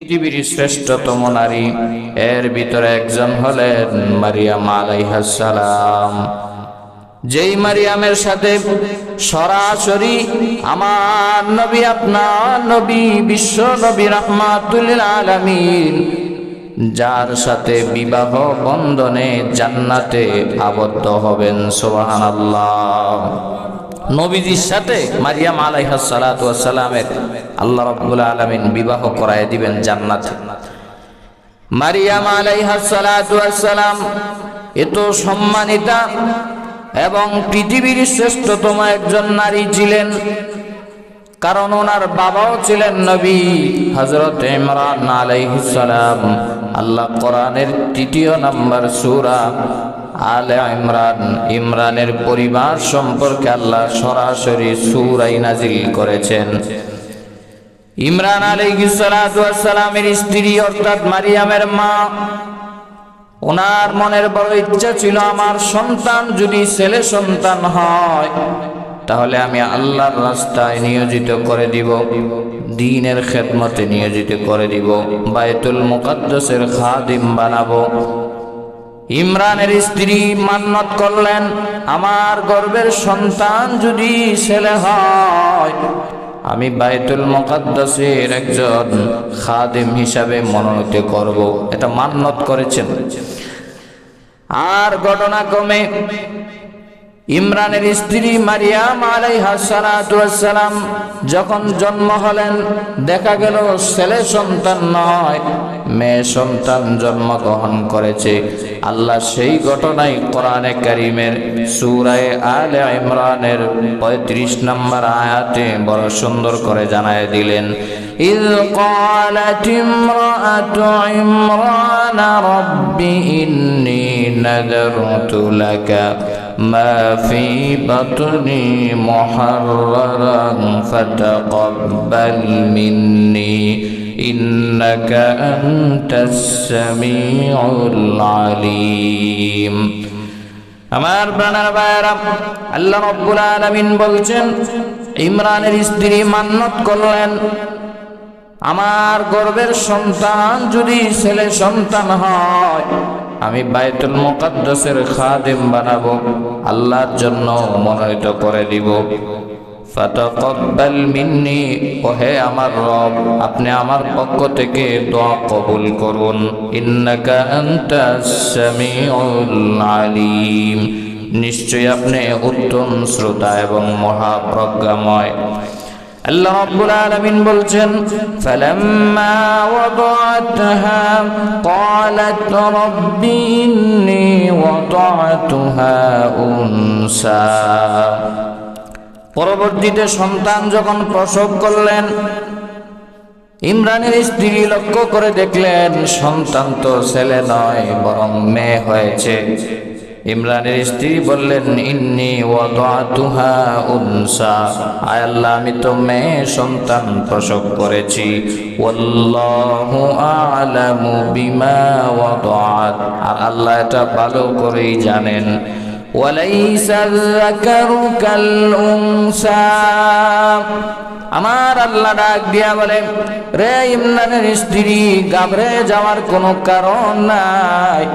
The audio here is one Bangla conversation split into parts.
পৃথিবীর শ্রেষ্ঠতম নারী, এর ভিতরে একজন হলেন মারিয়াম আলাইহিস সালাম। যেই মারিয়ামের সাথে সরাসরি আমার নবী, আপনার নবী, বিশ্ব নবী রাহমাতুল লিল আলামিন, যার সাথে বিবাহ বন্ধনে জান্নাতে আবদ্ধ হবেন। সুবহানাল্লাহ। নবীজির সাথে মারিয়াম আলাইহিস সালাতু ওয়াস সালামের আল্লাহ রাব্বুল আলামিন বিবাহ করায় দিবেন জান্নাতে। মারিয়াম আলাইহিস সালাতু ওয়াস সালাম এত সম্মানিতা এবং পৃথিবীর শ্রেষ্ঠতম একজন নারী ছিলেন, কারণ ওনার বাবাও ছিলেন নবী হযরত ইমরান আলাইহিস সালাম। আল্লাহ কোরআনের ৩য় নম্বর সূরা আলে ইমরান, ইমরানের পরিবার সম্পর্কে আল্লাহ সরাসরি সূরা নাজিল করেছেন। ইমরান আলাইহিস সালাতু ওয়াস সালামের স্ত্রী অর্থাৎ মারিয়ামের মা, ওনার মনের বড় ইচ্ছা ছিল, আমার সন্তান যদি ছেলে সন্তান হয় তাহলে আমি আল্লাহর রাস্তায় নিয়োজিত করে দিব, দ্বীনের খেদমতে নিয়োজিত করে দিব, বাইতুল মুকাদ্দাসের খাদিম বানাবো। ইমরানের স্ত্রী মান্নত করলেন, আমার গর্ভের সন্তান যদি ছেলে হয় আমি বাইতুল মুকাদ্দাসের একজন খাদিম হিসাবে মনোনীত করব। এটা মান্নত করেছেন। আর ঘটনা ক্রমে ইমরানের স্ত্রী মারিয়াম আলাইহিস সালাতু ওয়াস সালাম যখন জন্ম হলেন, দেখা গেল ছেলে সন্তান নয়, মেয়ে সন্তান জন্মগ্রহণ করেছে। আল্লাহ সেই ঘটনাই কোরআনে কারীমের সূরা আলে ইমরানের ৩৫ নম্বর আয়াতে বড় সুন্দর করে জানায় দিলেন। ইয ক্বালাত ইমরাতু ইমরান রাব্বি ইন্নী নাযারতু লাকা মা ফি বাতনি মুহাররারান ফাতাকাব্বাল মিন্নি ইন্নাকা আনতাস সামিউল আলিম। আমার প্রাণের ভাইরা, আল্লাহ রাব্বুল আলামিন বলছেন, ইমরানের স্ত্রী মান্নত করলেন, আমার গর্ভের সন্তান যদি ছেলে সন্তান হয় আমি বাইতুল মুকাদ্দাসের খাদিম বানাবো, আল্লাহর জন্য মনোনীত করে দিব। ফাতাকাব্বাল মিন্নি, ওহে আমার রব, আপনি আমার পক্ষ থেকে দোয়া কবুল করুন। ইন্নাকা আনতাস সামিউল আলিম, নিশ্চয়ই আপনি উত্তম শ্রোতা এবং মহাপ্রজ্ঞাময়। আল্লাহ রাব্বুল আলামিন বলছেন, ফালাম্মা ওয়াদাআতহা ক্বালাত রাব্বি ইন্নী ওয়াদাআতুহা উনসা। পরবর্তীতে সন্তান যখন প্রসব করলেন, ইমরানের স্ত্রী লক্ষ্য করে দেখলেন সন্তান তো ছেলে নয় বরং মেয়ে হয়েছে। ইমরানের স্ত্রী বললেন, ইন্নী ওয়াদাতুহা উনসা, আয় আল্লাহ, আমি তো মেয়ে সন্তান প্রসব করেছি। ওয়াল্লাহু আ'লামু বিমা ওয়াদাআত, আর আল্লাহ এটা ভালো করেই জানেন। ওয়ালাইসা যাকারু কাল উনসা, আমার আল্লাহ ডাক দিয়া বলে, রে ইমরানের স্ত্রী, ঘাবড়ে যাওয়ার কোনো কারণ নাই।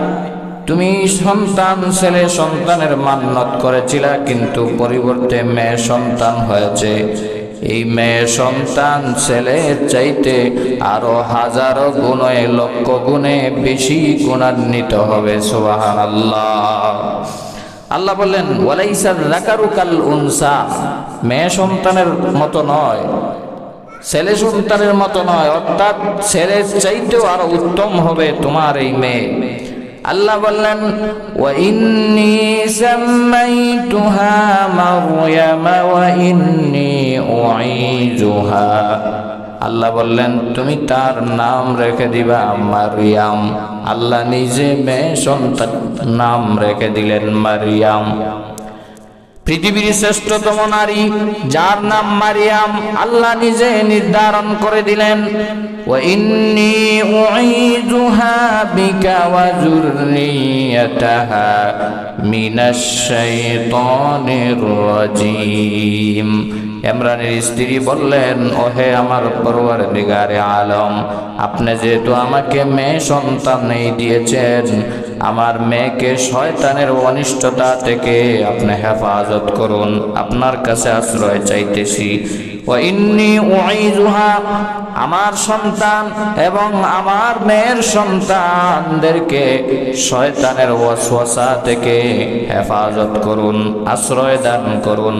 তুমি সন্তান ছেলে সন্তানের মান্নত করেছিলা, কিন্তু পরিবর্তে মেয়ে সন্তান হয়েছে। এই মেয়ে সন্তান ছেলের চাইতে আরো হাজারো গুণে, লক্ষ গুণে বেশি গুণান্বিত হবে। সুবহানাল্লাহ। আল্লাহ বললেন, ওয়ালাইসা যাকারু কাল উনসা, মেয়ে সন্তানের মতো নয়, ছেলে সন্তানের মতো নয়, অর্থাৎ ছেলের চাইতেও আরো উত্তম হবে তোমার এই মেয়ে। আল্লাহ বললেন, ওয়া ইন্নী সামাইতুহা মারইয়াম ওয়া ইন্নী উঈযুহা, আল্লাহ বললেন তুমি তার নাম রেখে দিবা মারিয়াম। আল্লাহ নিজে মেয়ে সন্তান নাম রেখে দিলেন মারিয়াম। পৃথিবীর শ্রেষ্ঠতম নারী যার নাম মারিয়াম, আল্লাহ নিজে নির্ধারণ করে দিলেন, ওয়া ইন্নী উঈযুহা বিকা ওয়া যুররিয়াতাহা মিনাশ শাইতানির রাজীম। ইমরানের স্ত্রী বললেন, ওহে আমার পরওয়ারদিগারে আলম, আপনি যেহেতু আমাকে মেয়ে সন্তান দিয়েছেন, আমার মেয়েকে শয়তানের অনিষ্টতা থেকে আপনি হেফাজত করুন, আপনার কাছে আশ্রয় চাইতেছি। ওয়া ইন্নী উঈযুহা, আমার সন্তান এবং আমার মেয়ের সন্তানদেরকে শয়তানের ওয়াসওয়াসা থেকে হেফাজত করুন, আশ্রয় দান করুন।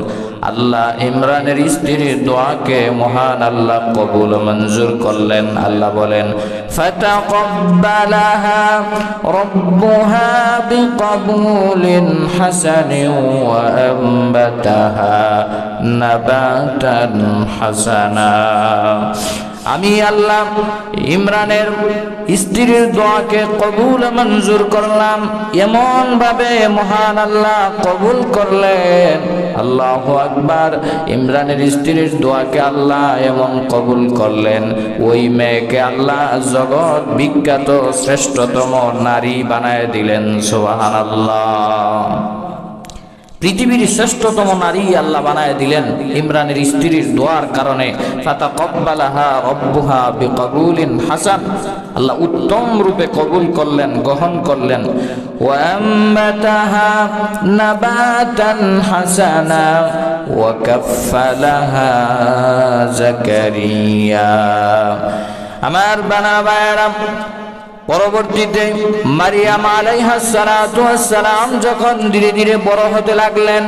আল্লাহ ইমরানের স্ত্রীর দোয়াকে মহান আল্লাহ কবুল মঞ্জুর করলেন। আল্লাহ বলেন, ফাতাকাব্বালাহা রাব্বুহা বিকবুলিন হাসানিন ওয়া আমবাতাহা নাবাতান হাসানা। আমি আল্লাহ ইমরানের স্ত্রীর দোয়াকে কবুল মঞ্জুর করলাম। এমন ভাবে মহান আল্লাহ কবুল করলেন, আল্লাহু আকবার। ইমরানের স্ত্রীর দোয়াকে আল্লাহ এমন কবুল করলেন, ওই মেয়েকে আল্লাহ জগৎ বিখ্যাত শ্রেষ্ঠতম নারী বানায় দিলেন। সুবহানাল্লাহ। পৃথিবীর শ্রেষ্ঠতম নারী আল্লাহ বানায় দিলেন ইমরানের স্ত্রীর দোয়ার কারণে। ফাতাকাব্বালাহা রাব্বুহা বিকবুলিন হাসান, আল্লাহ উত্তম রূপে কবুল করলেন, গ্রহণ করলেন। ওয়া আমবাতাহা নাবাতান হাসানা ওয়া কাফফালাহা যাকারিয়া। আমার বানা ভাইরা, পরবর্তীতে মারিয়াম আলাইহিস সালাতু ওয়াস সালাম যখন ধীরে ধীরে বড় হতে লাগলেন,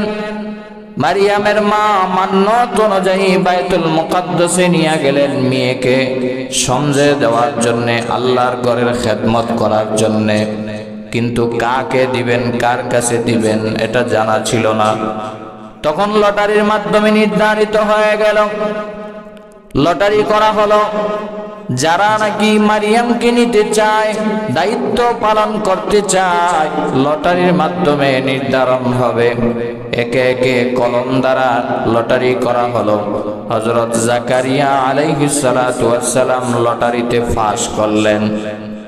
মারিয়ামের মা মান্নত অনুযায়ী বাইতুল মুকাদ্দাসে নিয়ে গেলেন মেয়েকে সমঝে দেওয়ার জন্য, আল্লাহর ঘরের খেদমত করার জন্য। কিন্তু কাকে দিবেন, কার কাছে দিবেন, এটা জানা ছিল না। তখন লটারির মাধ্যমে নির্ধারিত হয়ে গেল, লটারি করা হলো। যারা নাকি মারিয়ামকে নিতে চায়, দায়িত্ব পালন করতে চায়, লটারির মাধ্যমে নির্ধারণ হবে। একে একে কলম দ্বারা লটারি করা হলো। হযরত জাকারিয়া আলাইহিস সালাতু ওয়াস সালাম লটারিতে ফাঁস করলেন,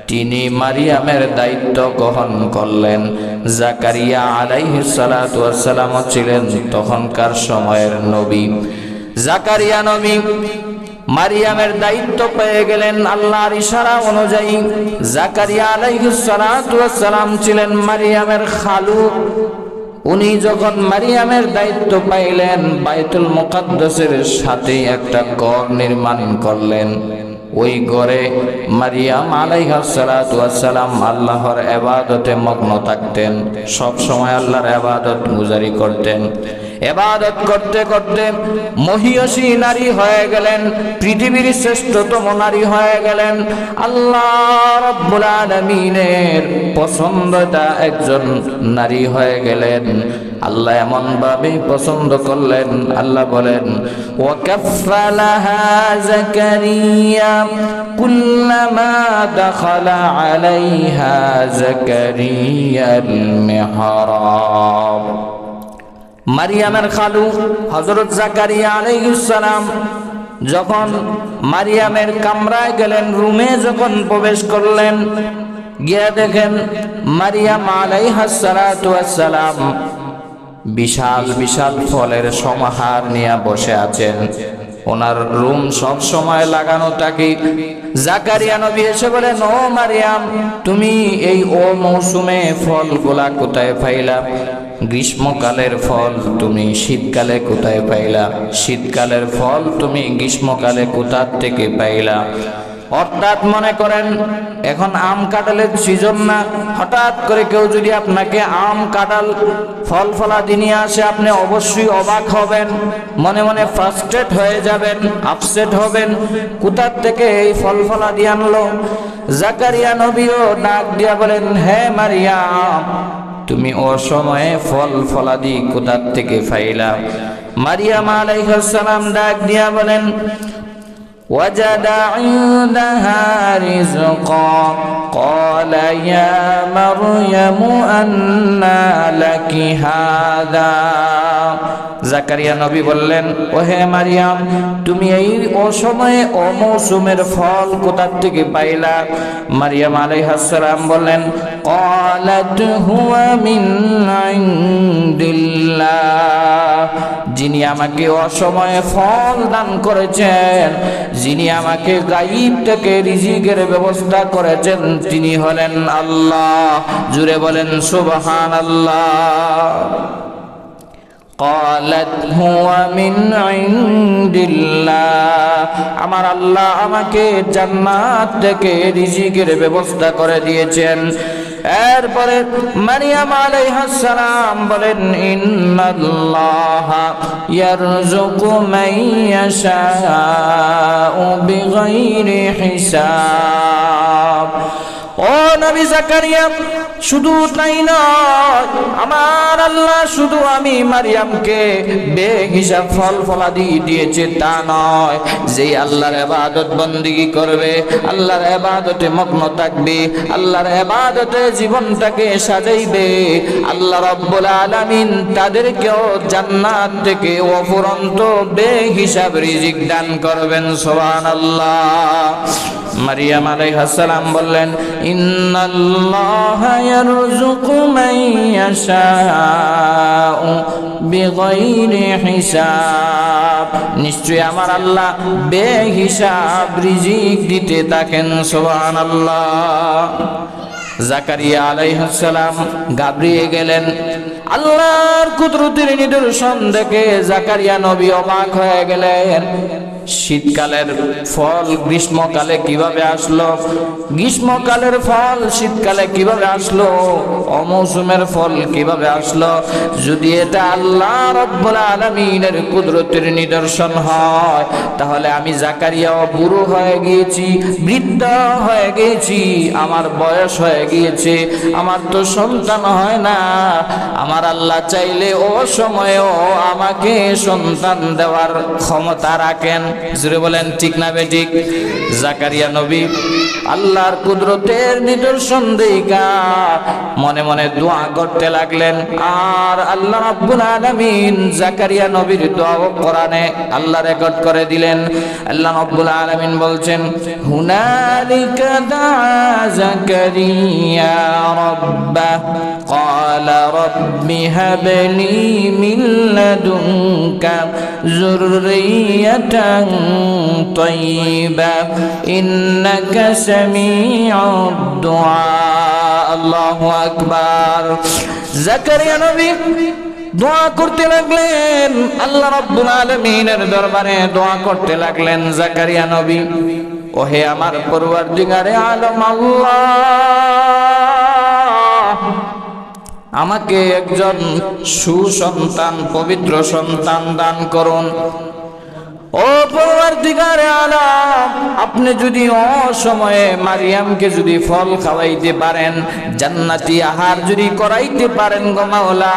তিনি মারিয়ামের দায়িত্ব গ্রহণ করলেন। জাকারিয়া আলাইহিস সালাতু ওয়াস সালাম ছিলেন তখনকার সময়ের নবী। জাকারিয়া নবী মারিয়ামের দায়িত্ব পেয়ে গেলেন আল্লাহর ইশারা অনুযায়ী। জাকারিয়া আলাইহিস সালাতু ওয়াস সালাম ছিলেন মারিয়ামের খালু। উনি যখন মারিয়ামের দায়িত্ব পাইলেন, বাইতুল মুকাদ্দাসের সাথে একটা ঘর নির্মাণ করলেন। ওই ঘরে মারিয়াম আলাইহিস সালাতু ওয়াস সালাম আল্লাহর ইবাদতে মগ্ন থাকতেন, সব সময় আল্লাহর ইবাদত গুজারি করতেন। ইবাদত করতে করতে মহিয়সী নারী হয়ে গেলেন, পৃথিবীর শ্রেষ্ঠতম নারী হয়ে গেলেন। আল্লাহ রাব্বুল আলামিনের পছন্দটা একজন নারী হয়ে গেলেন। আল্লাহ এমন ভাবে পছন্দ করলেন, আল্লাহ বলেন, ওয়া কাফফালাহা যাকারিয়া কুল্লামা দাখালা আলাইহা যাকারিয়াল মিহরাব। মারিয়ামের খালু হযরত জাকারিয়া আলাইহিস সালাম যখন মারিয়ামের কামরায় গেলেন, রুমে যখন প্রবেশ করলেন, গিয়ে দেখেন মারিয়াম আলাইহিস সালাতু ওয়াস সালাম বিশাল বিশাল ফলের সমাহার নিয়ে বসে আছেন। ওনার রুম সব সময় লাগানো থাকে। জাকারিয়া নবী এসে বলেন, ও মারিয়াম, তুমি এই ও মৌসুমে ফলগুলা কোথায় পাইলা? গ্রীষ্মকালের ফল তুমি শীতকালে কোথায় পাইলা? শীতকালের ফল তুমি গ্রীষ্মকালে কোথা থেকে পাইলা? অর্থাৎ মনে করেন এখন আম কাঁঠালের সিজন না, হঠাৎ করে কেউ যদি আপনাকে আম কাঁঠাল ফল ফলাদি নিয়ে আসে, আপনি অবশ্যই অবাক হবেন, মনে মনে ফ্রাস্ট্রেট হয়ে যাবেন, আপসেট হবেন, কোথা থেকে এই ফল ফলাদি আনলো? জাকারিয়া নবীও ডাক দিয়া বলেন, হে মারিয়াম, তুমি অসময়ে ফল ফলাদি কোথা থেকে পাইলা? মারিয়াম আলাইহিস সালাম ডাক দিয়া বলেন, وجد عندها رزقا قال يا مريم أنى لك هذا জাকারিয়া নবী বললেন, ও হে মারিয়াম, তুমি এই অসময়ে অমৌসুমের ফল কোথা থেকে পাইলা? মারিয়াম আলাইহিস সালাম বললেন, ক্বালাত হুয়া মিন ইনদিল্লাহ, যিনি আমাকে অসময়ে ফল দান করেছেন, যিনি আমাকে গায়ব থেকে রিজিকের ব্যবস্থা করেছেন, তিনি হলেন আল্লাহ। জুড়ে বলেন সুবহানাল্লাহ। قالت هو من عند الله, আমার আল্লাহ আমাকে জান্নাত থেকে রিজিকের ব্যবস্থা করে দিয়েছেন। এরপরে মারিয়াম আলাইহিস সালাম বলেন, ইন্নাল্লাহা ইয়ারযুকু মান ইয়াশাউ বিগাইরি হিসাব। ও নবী জাকারিয়া, শুধু তাই নয়, আমার আল্লাহ শুধু আমি মারিয়ামকে বেহিসাব ফল ফলাদি দিয়েছে তা নয়, যে আল্লাহর ইবাদত বন্দেগী করবে, আল্লাহর ইবাদতে মগ্ন থাকবে, আল্লাহর ইবাদতে জীবনটাকে সাজাইবে, আল্লাহ রাব্বুল আলামিন তাদেরকেও জান্নাত থেকে অফুরন্ত বেহিসাব রিজিক দান করবেন। সুবহানাল্লাহ। মারিয়াম আলাইহিস সালাম বললেন, ইন্নাল্লাহা ইয়ারযুকু মান ইয়াশাউ বিগাইরি হিসাব, নিশ্চয়ই আমার আল্লাহ বেহিসাব রিজিক দিতে থাকেন। সুবহানাল্লাহ। জাকারিয়া আলাইহিস সালাম ঘাবড়িয়ে গেলেন। আল্লাহর কুদরতের নিদর্শন দেখে জাকারিয়া নবী অবাক হয়ে গেলেন। শীতকালের ফল গ্রীষ্মকালে কিভাবে আসলো? গ্রীষ্মকালের ফল শীতকালে কিভাবে আসলো? অমৌসুমের ফল কিভাবে আসলো? যদি এটা আল্লাহ রাব্বুল আলামিনের কুদরতের নিদর্শন হয়, তাহলে আমি জাকারিয়াও বুড়ো হয়ে গিয়েছি, বৃদ্ধ হয়ে গিয়েছি, আমার বয়স হয়ে গিয়েছে, আমার তো সন্তান হয় না। আমার আল্লাহ চাইলে ও সময়েও আমাকে সন্তান দেওয়ার ক্ষমতা রাখেন। জুড়ে বলেন ঠিক না বেঠিক? জাকারিয়া নবী আল্লাহর কুদরতের নিদর্শন দেখা মনে মনে দোয়া করতে লাগলেন। আর আল্লাহ রাব্বুল আলামিন জাকারিয়া নবীর দোয়া কোরআনে আল্লাহ রেকর্ড করে দিলেন। আল্লাহ রাব্বুল আলামিন বলছেন, হুনালিকা দাআ জাকারিয়া রাব্বাহ ক্বালা রাব্বি হাবলি মিন লাদুনকা যুররিয়াতান তাইয়্যিবা ইন্নাকা সামিউদ দুআ। আল্লাহু আকবার। জাকারিয়া নবী দোয়া করতে লাগলেন, আল্লাহ রাব্বুল আলামিনের দরবারে দোয়া করতে লাগলেন। জাকারিয়া নবী, ওহে আমার পরওয়ারদিগারে আলম আল্লাহ, আমাকে একজন সুসন্তান পবিত্র সন্তান দান করুন। ও পরওয়ারদিগারে আলম, আপনি যদি অসময়ে মারিয়ামকে যদি ফল খাওয়াইতে পারেন, জান্নাতি আহার যদি করাইতে পারেন গো মাওলা,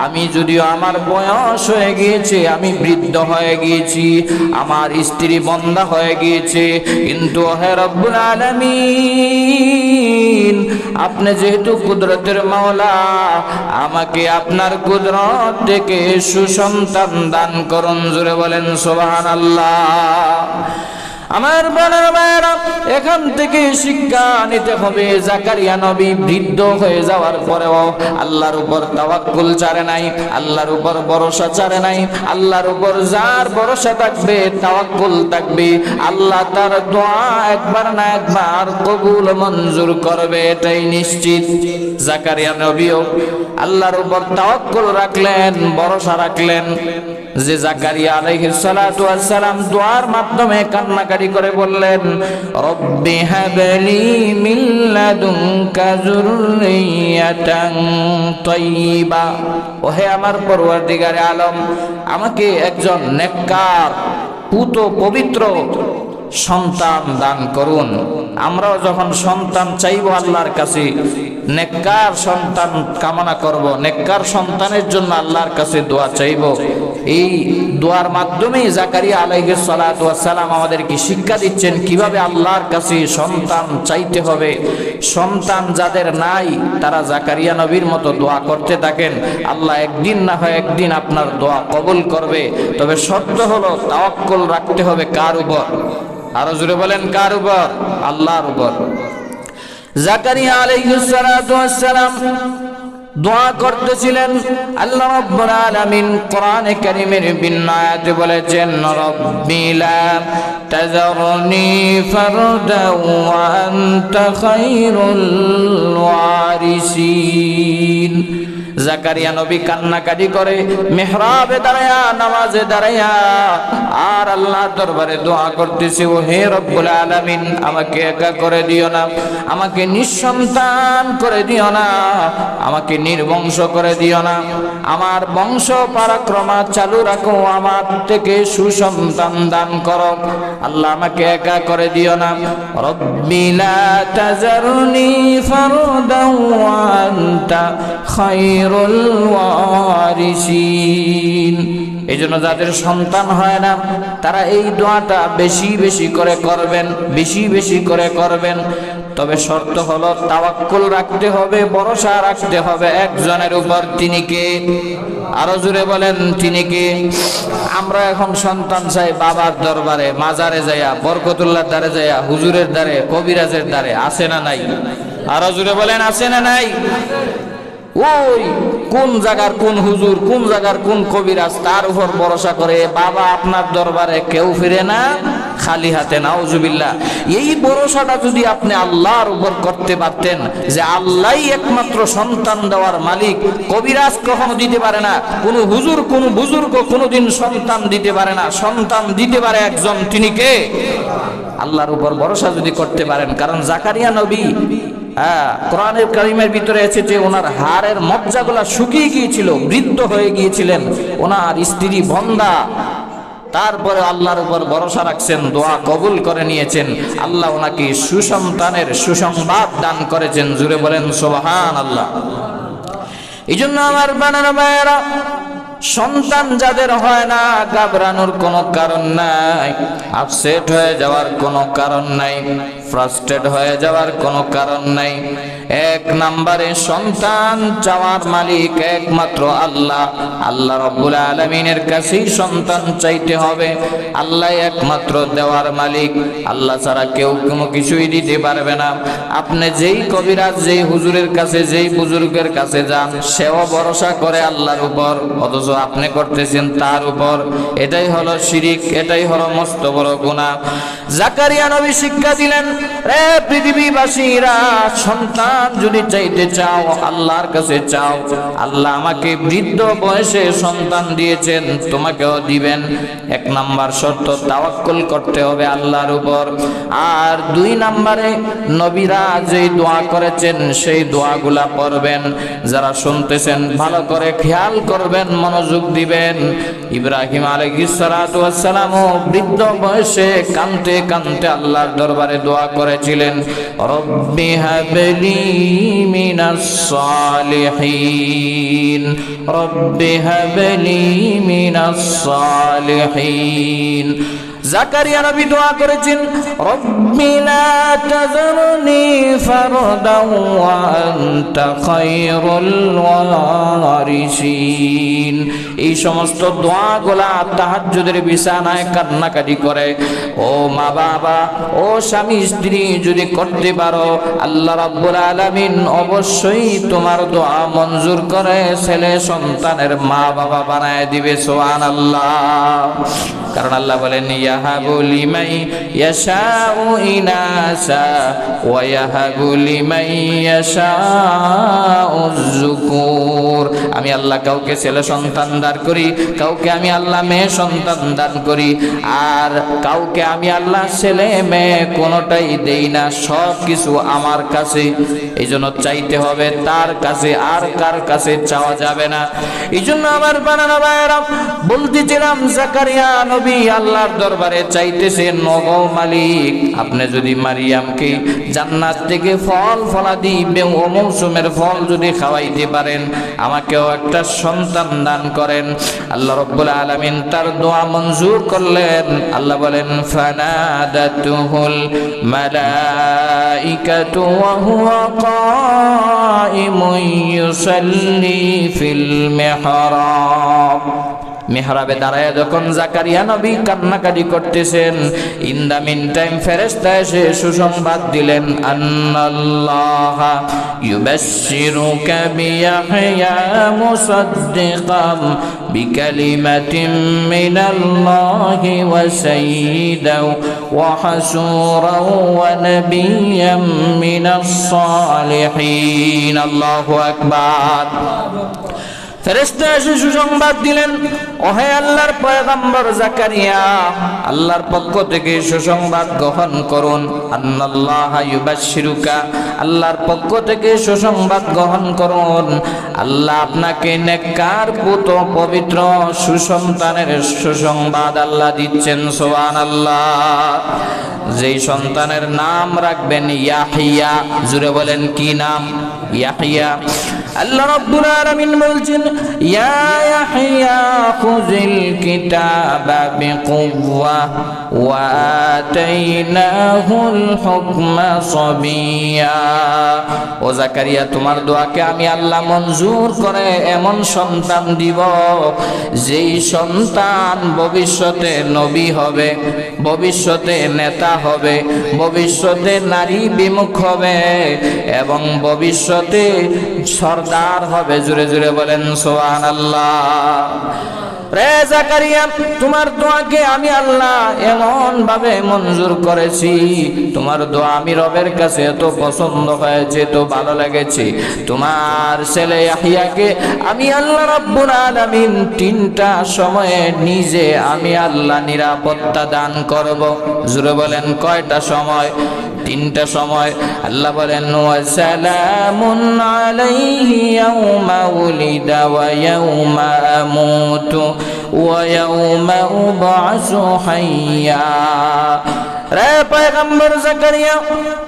আমি যদিও আমার বয়স হয়ে গিয়েছে, আমি বৃদ্ধ হয়ে গিয়েছি, আমার স্ত্রী বন্ধা হয়ে গিয়েছে, কিন্তু হে রব্বুল আলামিন, আপনি যেহেতু কুদরতের মাওলা, আমাকে আপনার কুদরত থেকে সুসন্তান দান করুন। জোরে বলেন সুবহানাল্লাহ। আমার বোনের ভাইরা, এখান থেকে শিক্ষা নিতে হবে, জাকারিয়া নবী বৃদ্ধ হয়ে যাওয়ার পরেও আল্লাহর উপর তাওয়াক্কুল ছাড়ে নাই, আল্লাহর উপর ভরসা ছাড়ে নাই। আল্লাহর উপর যার ভরসা থাকবে, তাওয়াক্কুল থাকবে, আল্লাহ তার দোয়া একবার না একবার কবুল মঞ্জুর করবে, এটাই নিশ্চিত। জাকারিয়া নবীও আল্লাহর উপর তাওয়াক্কুল রাখলেন, ভরসা রাখলেন। যে জাকারিয়া আলাইহিস সালাতু ওয়াস সালাম দোয়ার মাধ্যমে কান্নাকাটি করে বললেন, রব্বি হাবলি মিন লাদুনকা যুররিয়াতান তাইয়্যিবা, ওহে আমার পরওয়ারদিগারে আলম, আমাকে একজন নেককার পুত পবিত্র সন্তান দান করুন। আমরাও যখন সন্তান চাইব আল্লাহর কাছে, নেককার সন্তান কামনা করব, নেককার সন্তানের জন্য আল্লাহর কাছে দোয়া চাইব। এই দোয়ার মাধ্যমেই জাকারিয়া আলাইহিস সালাতু ওয়াস সালাম আমাদেরকে শিক্ষা দিচ্ছেন কিভাবে আল্লাহর কাছে সন্তান চাইতে হবে। সন্তান যাদের নাই তারা জাকারিয়া নবীর মতো দোয়া করতে থাকেন, আল্লাহ একদিন না হয় একদিন আপনার দোয়া কবুল করবে। তবে শর্ত হলো তাওয়াক্কুল রাখতে হবে কার উপর? আরো জোরে বলেন কার উপর? আল্লাহর উপর। জাকারিয়া আলাইহিস সালাতু ওয়াস সালাম দোয়া করতেছিলেন, আল্লাহ রাব্বুল আলামিন কোরআনে কারীমের বিভিন্ন আয়াতে বলেছেন, রব্বি লা তাযারনি ফারদাও ওয়া আনতা খায়রুল ওয়ারিসিন। জাকারিয়া নবী কান্নাকাটি করে মেহরাবে দাঁড়ায়া, নামাজে দাঁড়ায়া আর আল্লাহর দরবারে দোয়া করতেছে, ও হে রব্বুল আলামিন, আমাকে একা করে দিও না, আমাকে নিঃসন্তান করে দিও না, আমাকে নির্বংশ করে দিও না, আমার বংশ পরাক্রমা চালু রাখো, আমার থেকে সুসন্তান দান করো, আল্লাহ আমাকে একা করে দিও না। রব্বি লা তাযারনি ফারদাও ওয়া আনতা খায়রুল ওয়ারিসিন। এই জন্য যাদের সন্তান হয় না তারা এই দোয়াটা বেশি বেশি করে করবেন, বেশি বেশি করে করবেন। তবে শর্ত হলো তাওয়াক্কুল রাখতে হবে, ভরসা রাখতে হবে একজনের উপর। তিনি কে? আরো জোরে বলেন তিনি কে? আমরা এখন সন্তান চাই বাবার দরবারে, মাজারে যাইয়া, বরকতুল্লাহর দ্বারে যাইয়া, হুজুরের দ্বারে, কবিরাজের দ্বারে। আছে না নাই? আরো জোরে বলেন আছে না নাই? ওই কোন জায়গার কোন হুজুর, কোন জায়গার কোন কবিরাজ, তার উপর ভরসা করে বাবা আপনার দরবারে কেউ ফিরে না খালি হাতে। নাউজুবিল্লাহ। এই ভরসাটা যদি আপনি আল্লাহর উপর করতে পারতেন, যে আল্লাহই একমাত্র সন্তান দেওয়ার মালিক, কবিরাজ কখনো দিতে পারে না, কোন হুজুর কোন বুজুর্গ কোনোদিন সন্তান দিতে পারে না, সন্তান দিতে পারে একজন, তিনি কে? আল্লাহর উপর ভরসা যদি করতে পারেন। কারণ জাকারিয়া নবী, কোরআনের কারিমের ভিতরে এসেছে ওনার হাড়ের মজ্জাগুলা শুকিয়ে গিয়েছিল, বৃদ্ধ হয়ে গিয়েছিলেন, ওনার স্ত্রী বন্ধা, তারপরে আল্লাহর উপর ভরসা রাখছেন, দোয়া কবুল করে নিয়েছেন, আল্লাহ ওনাকে সুসন্তানের সুসংবাদ দান করেছেন। জুড়ে বলেন সুবহানাল্লাহ। এই জন্য আমার বানানো ভাইয়েরা, সন্তান যাদের হয় না ঘাবড়ানোর কোনো কারণ নাই, আপসেট হয়ে যাওয়ার কোনো কারণ নাই, ফ্রাস্ট্রেট হয়ে যাওয়ার কোনো কারণ নাই। এক নম্বরে সন্তান চাওয়ার মালিক একমাত্র আল্লাহ। আল্লাহ রাব্বুল আলামিনের কাছেই সন্তান চাইতে হবে। আল্লাহ একমাত্র দেওয়ার মালিক, আল্লাহ ছাড়া কেউ কোনো কিছুই দিতে পারবে না। আপনি যেই কবিরাজ, যেই হুজুরের কাছে, যেই বুজুর্গের কাছে যান, সেও ভরসা করে আল্লাহর উপর, অথচ আপনি করতেছেন তার উপর। এটাই হলো শিরিক, এটাই হলো মস্ত বড় গুনাহ। জাকারিয়া নবী শিক্ষা দিলেন, রে পৃথিবীবাসীরা, সন্তান যদি চাইতে চাও আল্লাহর কাছে চাও। আল্লাহ আমাকে বৃদ্ধ বয়সে সন্তান দিয়েছেন, তোমাকেও দিবেন। এক নাম্বার শর্ত তাওয়াক্কুল করতে হবে আল্লাহর উপর। আর দুই নাম্বারে নবীরা যে দোয়া করেছেন সেই দোয়াগুলা পড়বেন। যারা শুনতেছেন ভালো করে খেয়াল করবেন, মনোযোগ দিবেন। ইব্রাহিম আলাইহিস সালাতু ওয়াস সালাম বৃদ্ধ বয়সে কাঁদতে কাঁদতে আল্লাহর দরবারে দোয়া করেছিলেন, রব্বি হাবলি মিনাস সালিহিন, রব্বি হাবলি মিনাস সালিহিন। জাকারিয়া নবী দোয়া করেছেন, রব্বি লা তাযারনি ফারদাও ওয়া আনতা খায়রুল ওয়ারিসিন। এই সমস্ত দোয়াগুলা তাহাজ্জুদের বিছানায় কান্নাকাটি করে ও মা বাবা, ও স্বামী স্ত্রী যদি করতে পারো, আল্লাহ রাব্বুল আলামিন অবশ্যই তোমার দোয়া মঞ্জুর করে ছেলে সন্তানের মা বাবা বানায় দিবে। সুবহানাল্লাহ। কারণ আল্লাহ বলেন, ইয়াহাবু লিমান ইয়াশাউ ইনাসা ওয়া ইয়াহাবু লিমান ইয়াশাউ যুকুর। আমি আল্লাহ কাউকে ছেলে সন্তান দান করি, কাউকে আমি আল্লাহ মেয়ে সন্তান দান করি, আর কাউকে আমি আল্লাহ ছেলে মেয়ে কোনোটাই দেই না, সব কিছু আমার কাছে। এই জন্য চাইতে হবে তার কাছে, আর কার কাছে চাওয়া যাবে না। এই জন্য আমার বানানো ভাইয়েরা বলতেছিলাম, জাকারিয়া নবী আল্লাহর দরবারে চাইতেছেন, নগো মালিক, আপনি যদি মারিয়ামকে জান্নাত থেকে ফল ফলাদি ও মৌসুমের ফল যদি খাওয়াইতে পারেন, আমাকেও একটা সন্তান দান করেন। আল্লাহ রাব্বুল আলামিন তার দোয়া মঞ্জুর করলেন। আল্লাহ বলেন ফানাদাতুহুল মালাইকাতু ওয়া হুয়া কাইমুন ইউসাল্লি ফিল মিহরাব। মিহরাবে দাঁড়ায় যখন জাকারিয়া নবী কান্নাকাটি করতেছেন, ইন দা মিন টাইম ফেরেশতা এসে সুসংবাদ দিলেন, আন্নাল্লাহা ইউবাশশিরুকা বিয়াহইয়া মুসাদ্দিকাম বিকালিমাতিন মিনাল্লাহি ওয়া সাইয়্যিদাও ওয়া হাসূরাও ওয়া নাবিয়্যাম মিনাস সালিহিন। আল্লাহু আকবার। ফেরেশতা এসে সুসংবাদ দিলেন, ওহে আল্লাহর পয়গম্বর জাকারিয়া, আল্লাহর পক্ষ থেকে সুসংবাদ গ্রহণ করুন। আন্নাল্লাহা ইউবাশশিরুকা, আল্লাহর পক্ষ থেকে সুসংবাদ গ্রহণ করুন। আল্লাহ আপনাকে নেককার পুত্র পবিত্র সুসন্তানের সুসংবাদ আল্লাহ দিচ্ছেন। সুবহানাল্লাহ। যেই সন্তানের নাম রাখবেন ইয়াহইয়া। জুড়ে বলেন কি নাম? ইয়াহইয়া। আল্লাহ রাব্বুল আলামিন বলছেন, ইয়া ইয়াহইয়া খুযিল কিতাবা বিকুওয়া ওয়া আতাইনাহুল হুকমা সাবিয়্যা। ও জাকারিয়া, তোমার দোয়াকে আমি আল্লাহ মঞ্জুর করে এমন সন্তান দিব, যেই সন্তান ভবিষ্যতে নবী হবে, ভবিষ্যতে নেতা হবে, ভবিষ্যতে নারী বিমুখ হবে এবং ভবিষ্যতে সরদার হবে। জুড়ে জুড়ে বলেন সুবহানাল্লাহ। রে জাকারিয়া, তোমার দোয়াকে আমি আল্লাহ এমন ভাবে মঞ্জুর করেছি, তোমার দোয়া আমি রবের কাছে এত পছন্দ হয়েছে, এত ভালো লেগেছে, তোমার ছেলে ইয়াহইয়াকে আমি আল্লাহ রাব্বুল আলামিন 3টা সময়ে নিজে আমি আল্লাহ নিরাপত্তা দান করব। জুড়ে বলেন কয়টা সময়? 3টা সময়। আল্লাহ বলেন, ওয়া সালামুন আলাইহি ইয়াউমা উলিদা ওয়া ইয়াউমা আমুতু ওয়া ইয়াউমা উবআসু হাইয়্যা। রে পয়গম্বর জাকারিয়া,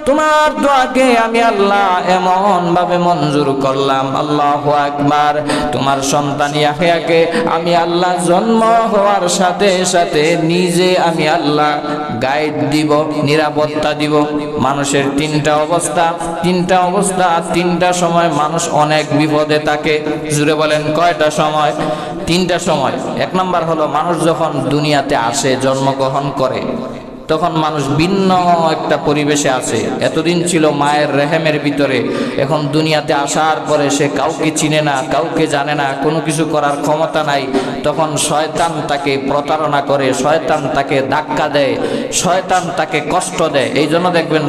তোমার দোয়াকে আমি আল্লাহ এমন ভাবে মঞ্জুর করলাম। আল্লাহু আকবার। তোমার সন্তান ইয়াহইয়াকে আমি আল্লাহ জন্ম হওয়ার সাথে সাথে নিজে আমি আল্লাহ গাইড দিব, নিরাপত্তা দিব। মানুষের 3টা অবস্থা, 3টা সময় মানুষ অনেক বিপদে থাকে। জুড়ে বলেন কয়টা সময়? 3টা সময়। 1 নাম্বার হলো মানুষ যখন দুনিয়াতে আসে, জন্মগ্রহণ করে, তখন মানুষ ভিন্ন একটা পরিবেশে আছে। এতদিন ছিল মায়ের রেহেমের ভিতরে, এখন দুনিয়াতে আসার পরে সে কাউকে চিনে না, কাউকে জানে না, কোনো কিছু করার ক্ষমতা নাই। তখন শয়তান তাকে প্রতারণা করে, শয়তান তাকে ধাক্কা দেয়, শয়তান তাকে কষ্ট দেয়। এই জন্য দেখবেন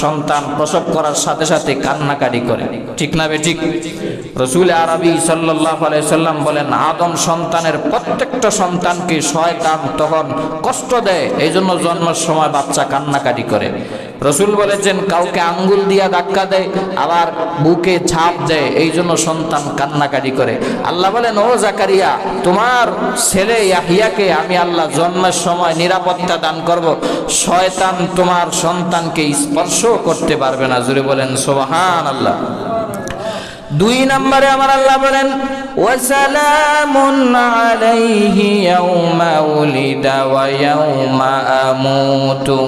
সন্তান প্রসব করার সাথে সাথে কান্নাকাটি করে। ঠিক না বেঠিক? রাসূল আরবি সাল্লাল্লাহু আলাইহি সাল্লাম বলেন, আদম সন্তানের প্রত্যেকটা সন্তানকে শয়তান তখন কষ্ট দেয়, এই জন্য জন্মের সময় বাচ্চা কান্নাকাটি করে। রাসূল বলেছেন, কাউকে আঙ্গুল দিয়া ধাক্কা দেয়, আবার বুকে ছাপ দেয়, এই জন্য সন্তান কান্নাকাটি করে। আল্লাহ বলেন, ও জাকারিয়া, তোমার ছেলে ইয়াহইয়াকে আমি আল্লাহ জন্মের সময় নিরাপত্তা দান করব, শয়তান তোমার সন্তানকে স্পর্শ করতে পারবে না। জুড়ে বলেন সুবহানাল্লাহ। 2 নম্বরে আমার আল্লাহ বলেন, ওয়া সালামুন আলাইহি ইয়াউমা উলিদা ওয়া ইয়াউমা আমুতু।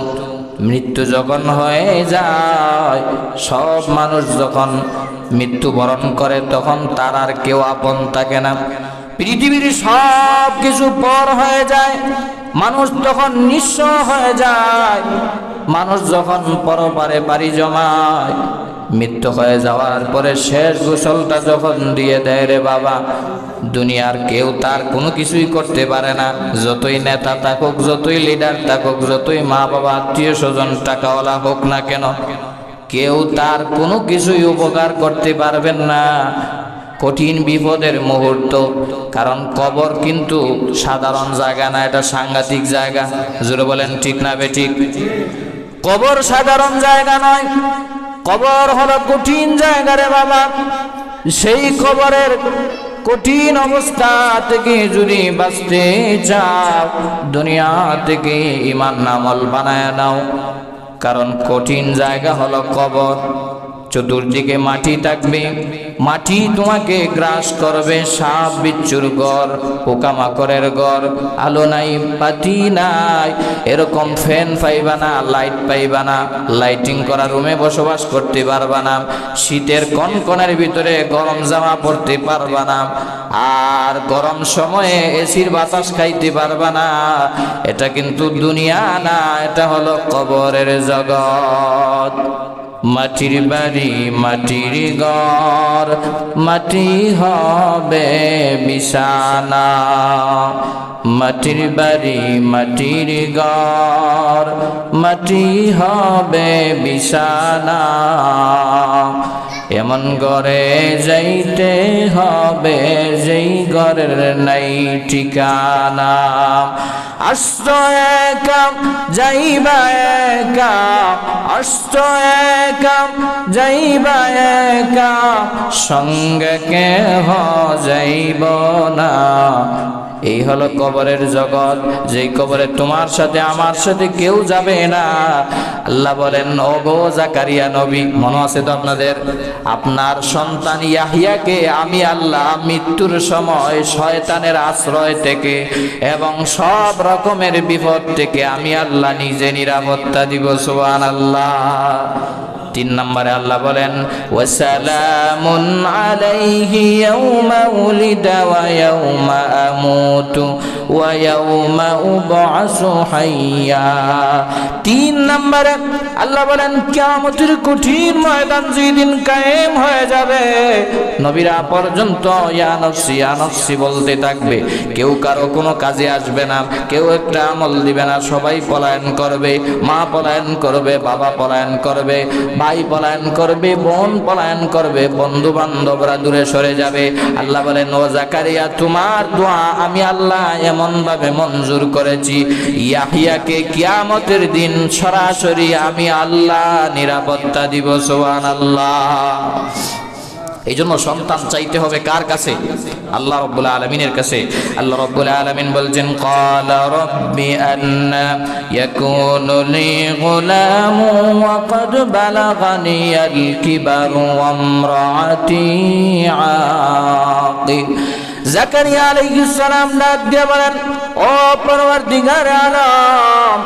মৃত্যু যখন হয়ে যায়, সব মানুষ যখন মৃত্যুবরণ করে, তখন তার আর কেউ আপন থাকে না। পৃথিবীর সব কিছু পর হয়ে যায়, মানুষ তখন নিঃস্ব হয়ে যায়। মানুষ যখন পরপারে বাড়ি জমায়, মৃত্যু হয়ে যাওয়ার পরে শেষ গোসলটা যখন দিয়ে দেয়, রে বাবা, দুনিয়ার কেউ তার কোনো কিছুই করতে পারে না। যতই নেতা থাকুক, যতই লিডার থাকুক, যতই মা বাবা আত্মীয় স্বজন টাকাওয়ালা হোক না কেন, কেউ তার কোনো কিছুই উপকার করতে পারবেন না। কঠিন বিপদের মুহূর্ত, কারণ কবর কিন্তু সাধারণ জায়গা না, এটা সাংঘাতিক জায়গা। জোরে বলেন ঠিক না বেঠিক? কবর সাধারণ জায়গা নয়, কবর হলো কঠিন জায়গা রে বাবা। সেই কবরের কঠিন অবস্থা থেকে যদি বাঁচতে চাও, দুনিয়া থেকে ঈমান আমল বানায় নাও। কারণ কঠিন জায়গা হলো কবর। চতুর্দিকে মাটি থাকবে, মাটি তোমাকে গ্রাস করবে, সাপ বিচ্ছুর ঘর, পোকামাকড়ের ঘর, আলো নাই বাতি নাই, এরকম ফ্যান পাইবা না, লাইট পাইবা না, লাইটিং করা রুমে বসবাস করতে পারবা না, শীতের কনকনের ভিতরে গরম জামা পরতে পারবা না, আর গরম সময়ে এসির বাতাস খাইতে পারবা না। এটা কিন্তু দুনিয়া না, এটা হলো কবরের জগৎ। মাটির বাড়ি মাটির ঘর, মাটি হবে বিছানা। মাটির বাড়ি মাটির ঘর, মাটি হবে বিছানা। এমন ঘরে যাইতে হবে যেই ঘরের নাই ঠিকানা। আসত একা যাইবা একা, আসত একা যাইবা একা, সঙ্গে কেহ যাইব না। এই হলো কবরের জগৎ, যেই কবরে তোমার সাথে আমার সাথে কেউ যাবে না। আল্লাহ বলেন, ওগো জাকারিয়া নবী, মনে আছে তো আপনাদের? আপনার সন্তান ইয়াহিয়াকে আমি আল্লাহ মৃত্যুর সময় শয়তানের আশ্রয় থেকে এবং সব রকমের বিপদ থেকে আমি আল্লাহ নিজে নিরাপত্তা দিব। সুবহানাল্লাহ। 3 নম্বরে আল্লাহ বলেন, ওয়াসালামুন আলাইহি ইয়াউমা উলিদা ওয়া ইয়াউমা আমুতু ওয়া ইয়াউমা উবআসু হাইয়া। 3 নম্বরে আল্লাহ বলেন, কিয়ামতের কঠিন ময়দান যেদিন কায়েম হয়ে যাবে, নবীরা পর্যন্ত ইয়া নফসি ইয়া নফসি বলতে থাকবে। কেউ কারো কোনো কাজে আসবে না, কেউ একটা আমল দিবে না, সবাই পলায়ন করবে। মা পলায়ন করবে, বাবা পলায়ন করবে, ভাই পলায়ন করবে, বোন পলায়ন করবে, বন্ধু বান্ধবরা দূরে সরে যাবে। আল্লাহ বলেন, ও জাকারিয়া, তোমার দোয়া আমি আল্লাহ এমন ভাবে মঞ্জুর করেছি, ইয়াহিয়াকে কিয়ামতের দিন সরাসরি আমি আল্লাহ নিরাপত্তা দিব। সুবহানাল্লাহ। এই জন্য সন্তান চাইতে হবে কার কাছে? আল্লাহ রাব্বুল আলামিনের কাছে। আল্লাহ রাব্বুল আলামিন বলছেন, ক্বালা রাব্বি আন্না ইয়াকুনু লি গুলামু ওয়া ক্বাদ বালাগানিয়াল কিবারু ওয়া ইমরাআতি আকির। জাকারিয়া আলাইহিস সালাম ডাক দিয়ে বলেন, ও পরওয়ারদিগার আলম,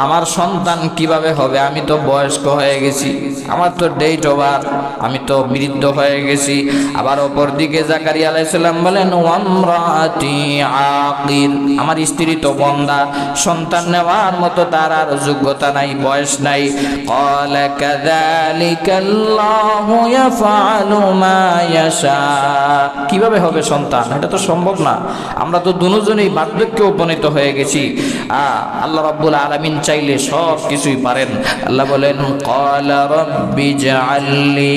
আমার সন্তান কিভাবে হবে? আমি তো বয়স্ক হয়ে গেছি, আমার তো ডেট ওভার, আমি তো বৃদ্ধ হয়ে গেছি। আবার অপর দিকে জাকারিয়া আলাইহিস সালাম বলেন, ওয়ামরাতি আকির, আমার স্ত্রী তো বন্দা, সন্তান নেওয়ার মতো তার আর যোগ্যতা নাই, বয়স নাই। ক্বালা কাযালিকাল্লাহু ইয়াফআলু মা ইয়াশা। কিভাবে হবে সন্তান? এটা তো সম্ভব না। আমরা তো দুজনেই বার্ধক্যে উপনীত হয়ে গেছি। আল্লাহ রাব্বুল আলামিন চাইলে সব কিছুই পারেন। আল্লাহ বলেন, ক্বালা রাব্বি জাআললি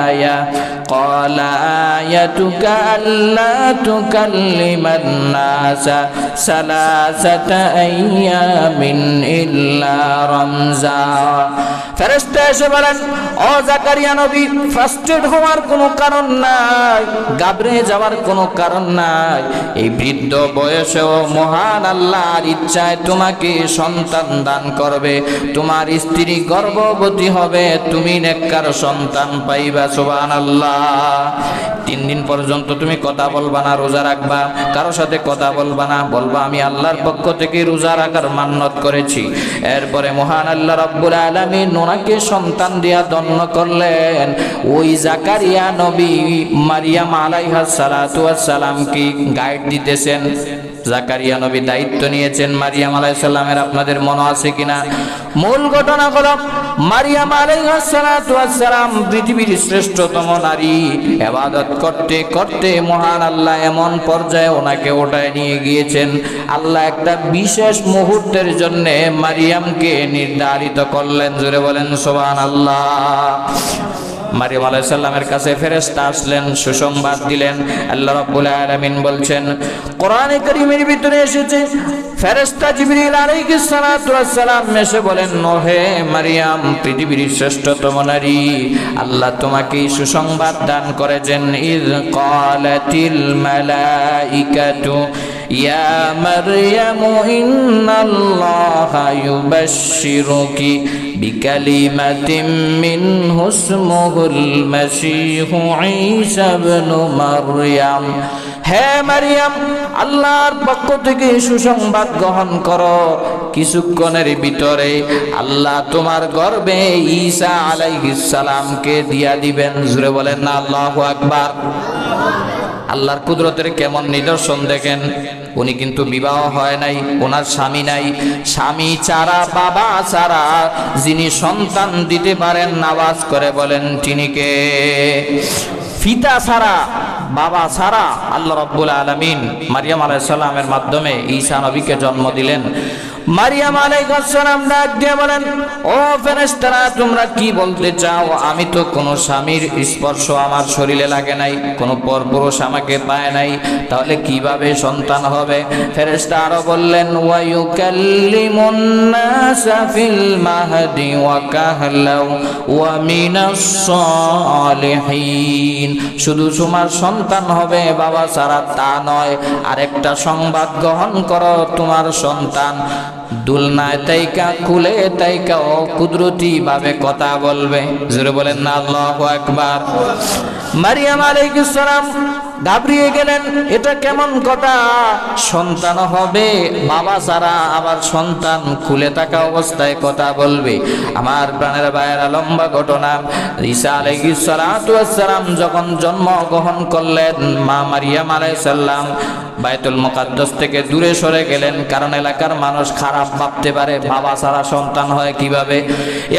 আয়া, ক্বালা আয়াতুকা আল্লা তুকাল্লিমান নাসা সালাসাতা আইয়ামিন ইল্লা রামজা। ফেরেশতা এসে বলেন, ও জাকারিয়া নবী, ফার্স্টেড হওয়ার কোনো কারণ নাই, গাবরে যাওয়ার কোনো কারণ নাই। এই বৃদ্ধ বয়সেও মহান আল্লাহর ইচ্ছায় তোমাকে সন্তান দান করবে, তোমার স্ত্রী গর্ভবতী হবে, তুমি নেককার সন্তান পাইবা। সুবহানাল্লাহ। 3 দিন পর্যন্ত তুমি কথা বলবা না, রোজা রাখবা, কারো সাথে কথা বলবা না, বলবা আমি আল্লাহর পক্ষ থেকে রোজা রাখার মান্যত করেছি। এরপরে মহান আল্লাহ রাব্বুল আলামিন ওনাকে সন্তান দিয়া ধন্য করলেন। ওই জাকারিয়া নবী মারিয়াম আলাইহাস সালাতু ওয়াস সালাম কি গাইড দিতেছেন। জাকারিয়া নবী দায়িত্ব নিয়েছেন মারিয়াম আলাইহিস সালামের। আপনাদের মনে আছে কিনা? মূল ঘটনা হলো, মারিয়াম আলাইহিস সালাতু ওয়াস সালাম পৃথিবীর শ্রেষ্ঠতম নারী। ইবাদত করতে করতে মহান আল্লাহ এমন পর্যায়ে ওনাকে ওঠায় নিয়ে গিয়েছেন। আল্লাহ একটা বিশেষ মুহূর্তের জন্য মারিয়ামকে নির্ধারিত করলেন। জোরে বলেন সুবহানাল্লাহ। মারিয়াম আলাইহিস সালামের কাছে ফেরেশতা আসলেন, সুসংবাদ দিলেন। আল্লাহ রাব্বুল আলামিন বলছেন, কোরআনে কারীমের ভিতরে এসেছে, ফেরেশতা জিবরিল আলাইহিস সালাতু ওয়াস সালাম এসে বলেন, ওহে মারিয়াম, পৃথিবীর শ্রেষ্ঠতম নারী, আল্লাহ তোমাকে সুসংবাদ দান করেছেন। ইয ক্বালাতিল মালাইকাতু ইয়া মারইয়ামু ইন্নাল্লাহা ইউবাশশিরুকি বিকালিমাতিম মিনহু ইসমুহুল মাসীহু ঈসা ইবনু মারইয়াম। হে মারিয়াম, আল্লাহর পক্ষ থেকে সুসংবাদ গ্রহণ করো, কিছুক্ষণের ভিতরে আল্লাহ তোমার গর্ভে ঈসা আলাইহিস সালামকে দিয়া দিবেন। জোরে বলেন না আল্লাহু আকবার। আল্লাহর কুদরতের কেমন নিদর্শন দেখেন। উনি কিন্তু বিবাহ হয় নাই, ওনার স্বামী নাই। স্বামী ছাড়া, বাবা ছাড়া যিনি সন্তান দিতে পারেন, আওয়াজ করে বলেন তিনি কে? পিতা ছাড়া, বাবা ছাড়া আল্লাহ রাব্বুল আলামিন মারিয়াম আলাইহিস সালামের মাধ্যমে ঈসা নবীকে জন্ম দিলেন। মারিয়াম আলাইহিস সালাম ডাক দিয়ে বলেন, ও ফেরেশতারা, তোমরা কি বলতে চাও? আমি তো কোনো স্বামীর স্পর্শ আমার শরীরে লাগে নাই, কোনো পরপুরুষ আমাকে পায় নাই, তাহলে কিভাবে সন্তান হবে? ফেরেশতা আরো বললেন, ওয়া ইউকাল্লিমুন নাসা ফিল মাহদি ওয়া কাহলাও ওয়া মিনাস সালিহিন। শুধু তোমার সন্তান হবে বাবা ছাড়া তা নয়, আরেকটা সংবাদ গ্রহণ করো, তোমার সন্তান দুলনায় তাইকা, কুলে তাইকা ও কুদরতি ভাবে কথা বলবে। জোরে বলেন না আল্লাহু আকবার। মারিয়াম আলাইহিস সালাম ঘাবড়িয়ে গেলেন, এটা কেমন কথা? সন্তান হবে বাবা ছাড়া, আবার সন্তান খুলে থাকা অবস্থায় কথা বলবে। আমার প্রাণের ভাইয়েরা, লম্বা ঘটনা। ঈসা আলাইহিস সালাতু ওয়াস সালাম যখন জন্মগ্রহণ করলেন, মা মারিয়াম আলাইহিস সালাম বাইতুল মুকাদ্দাস থেকে দূরে সরে গেলেন, কারণ এলাকার মানুষ খারাপ ভাবতে পারে, বাবা ছাড়া সন্তান হয় কিভাবে।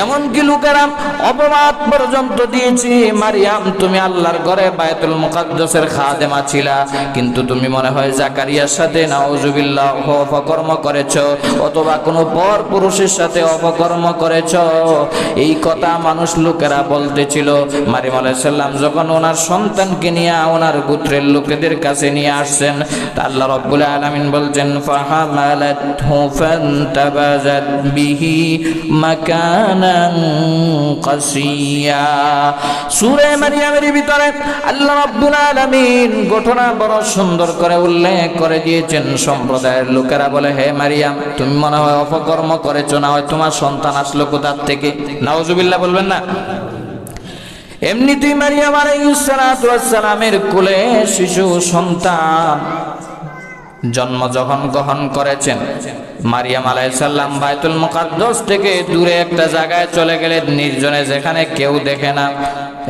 এমনকি লোকেরা অপবাদ পর্যন্ত দিয়েছে, মারিয়াম তুমি আল্লাহর ঘরে বাইতুল মুকাদ্দাসের খাদেমা ছিলা, কিন্তু তুমি মনে হয় জাকারিয়ার সাথে নাউজুবিল্লাহ অপকর্ম করেছো, অথবা কোনো পর পুরুষের সাথে অপকর্ম করেছো। এই কথা মানুষ লোকেরা বলতেছিল। মারিয়াম আলাইহিস সালাম যখন ওনার সন্তানকে নিয়ে ওনার গোত্রের লোকেদের কাছে নিয়ে আসছেন, তা আল্লাহ রাব্বুল আলামিন বলছেন, ফাহামালাতহু ফান্তাবাযাত বিহি মাকানান কাসিয়া। সূরা মারিয়ামের ভিতরে আল্লাহ রাব্বুল আলামিন ঘটনা বড় সুন্দর করে উল্লেখ করে দিয়েছেন। সম্প্রদায়ের লোকেরা বলে, হে মারিয়াম, তুমি মনে হয় অপকর্ম করেছো, না হয় তোমার সন্তান আসলো কোথা থেকে? নাউজুবিল্লাহ বলবেন না? এমনিতেই মারিয়াম আলাইহিস সালাতু ওয়াস সালামের কোলে শিশু সন্তান জন্ম যখন গ্রহণ করেছেন, মারিয়াম আলাইহিস সালাম বাইতুল মুকাদ্দাস থেকে দূরে একটা জায়গায় চলে গেলেন, নির্জনে, যেখানে কেউ দেখে না।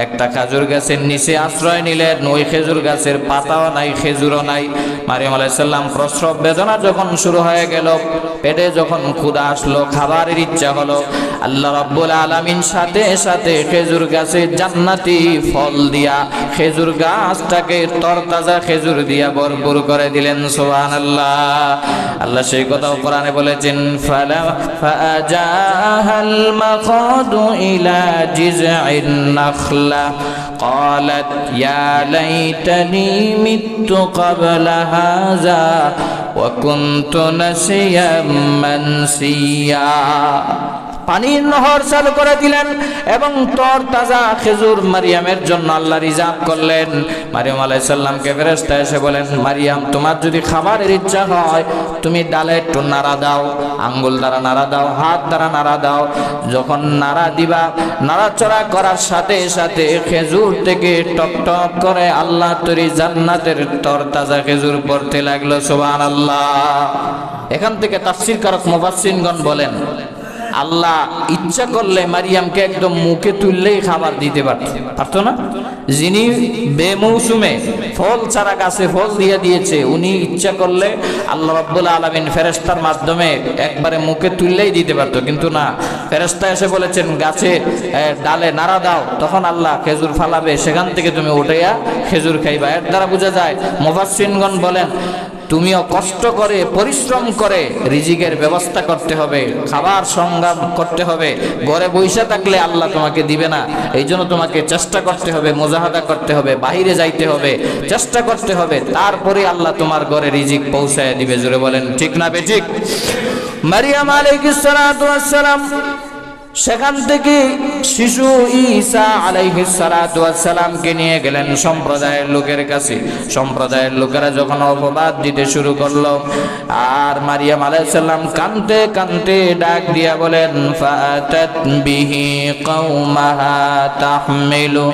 একটা খেজুর গাছের নিচে আশ্রয় নিলেন। ওই খেজুর গাছের পাতাও নাই, খেজুরও নাই। মারিয়াম আলাইহিস সালাম প্রসব বেদনা যখন শুরু হয়ে গেল, পেটে যখন ক্ষুধা আসলো, খাবারের ইচ্ছা হলো, আল্লাহ রাব্বুল আলামিন সাথে সাথে খেজুর গাছে জান্নাতি ফল দিয়া খেজুর গাছটাকে তরতাজা খেজুর দিয়া ভরপুর করে দিলেন। সুবহানাল্লাহ। আল্লাহ সেই কথাও কোরআনে বলেছেন, ফাআজাহাল মাখাদু ইলা জিজঈন নাখলা قالت يا ليتني مت قبل هذا وكنت نسيا منسيا। পানির নহর চালু করে দিলেন এবং তর তাজা খেজুর মারিয়ামের জন্য আল্লাহ রিজার্ভ করলেন। মারিয়াম আলাইহিস সালামকে ফেরেশতা এসে বলেন, মারিয়াম, তোমার যদি খাবারের ইচ্ছা হয়, তুমি ডালে একটু নাড়া দাও, আঙ্গুল দ্বারা নাড়া দাও, হাত দ্বারা নাড়া দাও। যখন নাড়া দিবা, নাড়াচড়া করার সাথে সাথে খেজুর থেকে টক টক করে আল্লাহ তৈরি জান্নাতের তর তাজা খেজুর পড়তে লাগলো। সুবহানাল্লাহ। এখান থেকে তাফসীর কারক মুফাসসিরগণ বলেন, আল্লাহ ইচ্ছা করলে মারিয়ামকে একদম মুখে তুললেই খাবার দিতে পারতো না? যিনি বেমৌসুমে ফল ছাড়া গাছে ফল দিয়ে দিয়েছে, উনি ইচ্ছা করলে আল্লাহ রাব্বুল আলামিন ফেরেশতার মাধ্যমে একবারে মুখে তুললেই দিতে পারতো, কিন্তু না, ফেরেশতা এসে বলেছেন গাছে ডালে নাড়া দাও, তখন আল্লাহ খেজুর ফালাবে, সেখান থেকে তুমি উঠাইয়া খেজুর খাইবা। এর দ্বারা বোঝা যায়, মুফাসসিরগণ বলেন, তুমিও কষ্ট করে পরিশ্রম করে রিজিকের ব্যবস্থা করতে হবে, খাবার সংগ্রাম করতে হবে। ঘরে বসে থাকলে আল্লাহ তোমাকে দিবে না, এই জন্য তোমাকে চেষ্টা করতে হবে, মুজাহাদা করতে হবে, বাহিরে যাইতে হবে, চেষ্টা করতে হবে, তারপরে আল্লাহ তোমার ঘরে রিজিক পৌঁছায় দিবে। জোরে বলেন ঠিক না বেঠিক? মারিয়াম আলাইহিস সালাতু ওয়াস সালাম সেখান থেকে শিশু ঈসা আলাইহিস সালাতু ওয়াস সালামকে নিয়ে গেলেন সম্প্রদায়ের লোকের কাছে। সম্প্রদায়ের লোকেরা যখন অপবাদ দিতে শুরু করলো, আর মারিয়াম আলাইহিস সালাম কাঁদতে কাঁদতে ডাক দিয়া বলেন, ফাতাত বিহি কওমাহা তাহমিলু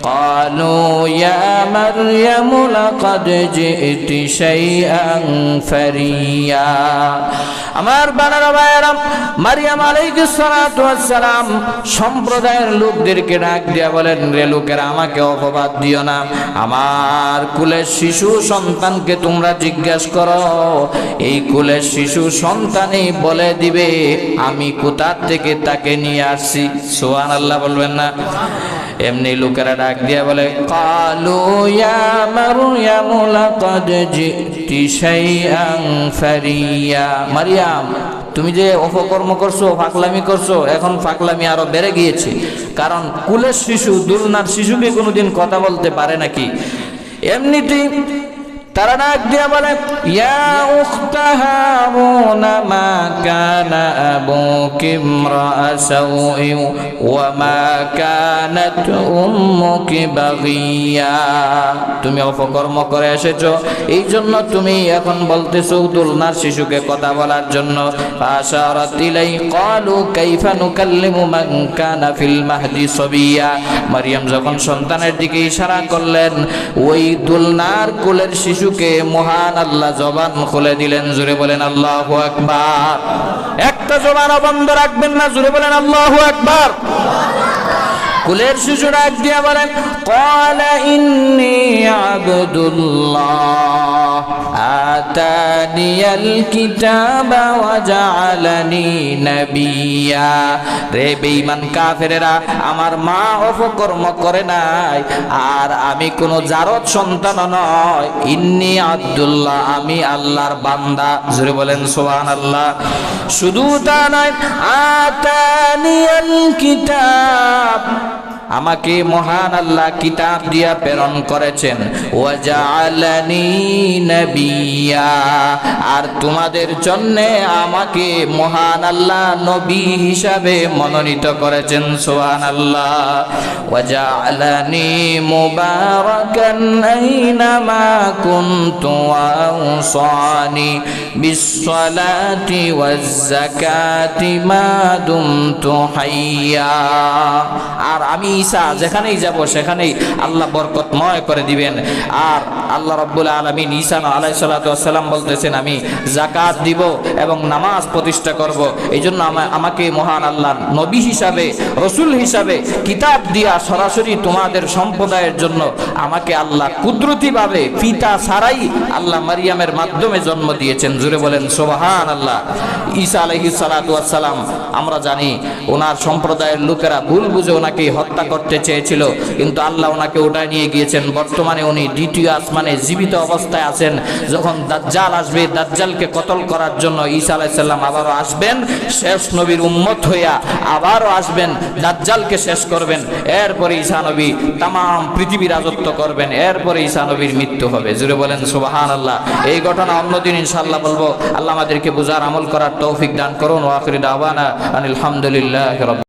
ক্বালু ইয়া মারইয়াম লাকাদ জিইতি শাইআন ফারিয়া। আমার বানারা ভাইয়েরা, মারিয়াম আলাইহিস সালাতু ওয়াস সালাম সম্প্রদায়ের লোকদেরকে ডাক দিয়া বলেন, রে লোকেরা, আমাকে অপবাদ দিও না। আমার কুলের শিশু সন্তানকে তোমরা জিজ্ঞাসা করো, এই কুলের শিশু সন্তানই বলে দিবে আমি কোথা থেকে তাকে নিয়ে আসছি। সুবহানাল্লাহ বলবেন না? এমনি লোকেরা ডাক দিয়া বলে, ক্বালু ইয়া মারইয়াম লাকাদ জিতি শাইআন ফারিয়া। মারিয়াম, তুমি যে অপকর্ম করছো, ফাকলামি করছো, এখন ফাকলামি আরো বেড়ে গিয়েছে। কারণ কুলের শিশু, দুলনার শিশুকে কোনোদিন কথা বলতে পারে নাকি? এমনিতেই তারা ডাক দিয়া বলে, ইয়া উখতা হারুন মা কানা আবুকি ইমরাআ সাউইন ওয়া মা কানাত উম্মুকি বাগিয়া। তুমি অপকর্ম করে এসেছো, এই জন্য তুমি এখন বলতেছো দুলনার শিশুকে কথা বলার জন্য। ফাশারাত ইলাই ক্বালু কাইফা নুকাল্লিমু মান কানা ফিল মাহদি সাবিয়া। মারিয়াম যখন সন্তানের দিকে ইশারা করলেন, ওই দুলনার কোলের শিশু মহান আল্লাহ জবান খুলে দিলেন। জোরে বলেন আল্লাহু আকবার। একটা জবান বন্ধ রাখবেন না, জোরে বলেন আল্লাহু আকবার। কুলের শিশু ডাক দিয়া বলেন, ক্বালা ইন্নী আবদুল্লাহ আতানিয়াল কিতাবা ওয়া জাআলানি নাবিয়্যা। রে বেঈমান কাফেরেরা, আমার মা অপকর্ম করে নাই, আর আমি কোন জারদ সন্তান নয়। ইন্নী আব্দুল্লাহ, আমি আল্লাহর বান্দা। জোরে বলেন সুবহানাল্লাহ। শুধু তা নয়, আতানিয়াল কিতাব, আমাকে মহান আল্লাহ কিতাব দিয়া প্রেরণ করেছেন। ওয়া জাআলানি নাবিয়্যা, আর তোমাদের জন্য আমাকে মহান আল্লাহ নবী হিসাবে মনোনীত করেছেন। সুবহানাল্লাহ। ওয়া জাআলানি মুবারাকান আইনামা কুনতু ওয়া আওসানি বিসসালাতি ওয়াজ যাকাতি মা দুমতু হাইয়া। আর আমি ঈসা যেখানেই যাব সেখানেই আল্লাহ বরকতময় করে দিবেন। আর আল্লাহ রাব্বুল আলামিন ঈসা আলাইহিস সালাতু ওয়াস সালাম বলতেছেন, আমি যাকাত দিব এবং নামাজ প্রতিষ্ঠা করব। এইজন্য আমাকে মহান আল্লাহ নবী হিসাবে, রাসূল হিসাবে কিতাব দিয়া সরাসরি তোমাদের সম্প্রদায়ের জন্য আমাকে আল্লাহ কুদরতিভাবে পিতা ছাড়াই আল্লাহ মারিয়ামের মাধ্যমে জন্ম দিয়েছেন। জোরে বলেন সুবহানাল্লাহ। ঈসা আলাইহিস সালাতু ওয়াস সালাম, আমরা জানি ওনার সম্প্রদায়ের লোকেরা ভুল বুঝে ওনাকে হত্যা করতে চেয়েছিল, কিন্তু আল্লাহ ওনাকে উঠায় নিয়ে গিয়েছেন। বর্তমানে উনি দ্বিতীয় আসমানে জীবিত অবস্থায় আছেন। যখন দাজ্জাল আসবে, দাজ্জালকে কতল করার জন্য ঈসা আলাইহিস সালাম আবারও আসবেন, শেষ নবীর উম্মত হইয়া আবারও আসবেন, দাজ্জালকে শেষ করবেন। এরপরে ঈসা নবী তাম পৃথিবী রাজত্ব করবেন। এরপরে ঈসা নবীর মৃত্যু হবে। জুড়ে বলেন সুবহানাল্লাহ। এই ঘটনা অন্যদিন ইনশাআল্লাহ বলবো। আল্লাহ আমাদেরকে বুঝার, আমল করার তৌফিক দান করুন। ওয়া আখিরু দাওয়ানা আনিল হামদুলিল্লাহি রাব্বিল